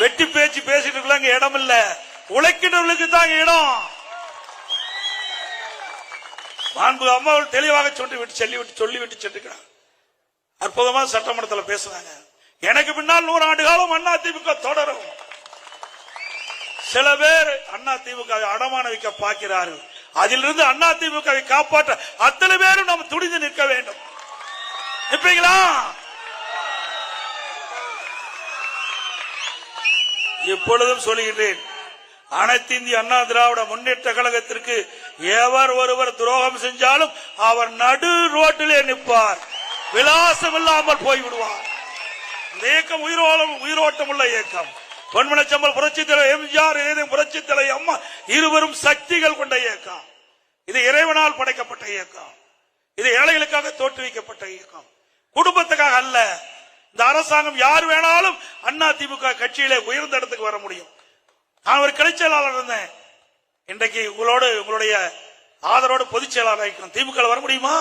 வெட்டி பேச்சு பேசிட்டு இருக்கலாம் இடம் இல்ல, உழைக்கிறவர்களுக்கு தான் இடம். மாண்பு அம்மா தெளிவாக சொல்லிவிட்டு சென்றுக்கிறார். அற்புதமா சட்டமன்றத்தில் பேசுறாங்க. எனக்கு பின்னால் 100 ஆண்டு காலம் அண்ணா திமுக தொடரும். சில பேர் அண்ணா திமுக அடமான வைக்க பார்க்கிறார்கள். அதிலிருந்து அண்ணா திமுகவை காப்பாற்ற அத்தனை பேரும் நாம் துணிந்து நிற்க வேண்டும். நிற்பீங்களா? இப்பொழுதும் சொல்லுகிறேன், அனைத்து இந்திய அண்ணா திராவிட முன்னேற்ற கழகத்திற்கு எவர் ஒருவர் துரோகம் செஞ்சாலும் அவர் நடு ரோட்டிலே நிற்பார், விலாசம் இல்லாமல் போய்விடுவார். இந்த இயக்கம் உயிரோட்டம் உள்ள இயக்கம். பொன்மனச்சம்பல் புரட்சி தலைவர் எம்ஜிஆர், புரட்சி தலைவர் அம்மா இருவரும் சக்திகள் கொண்ட இயக்கம். இது இறைவனால் படைக்கப்பட்ட இயக்கம். இது ஏழைகளுக்காக தோற்றுவிக்கப்பட்ட இயக்கம், குடும்பத்துக்காக அல்ல. இந்த அரசாங்கம் யார் வேணாலும் அண்ணா திமுக கட்சியிலே உயர்ந்த இடத்துக்கு வர முடியும். நான் ஒரு கிளை செயலாளர் இருந்தேன். இன்றைக்கு உங்களுடைய ஆதரவோடு பொதுச் செயலாளர் திமுக வர முடியுமா?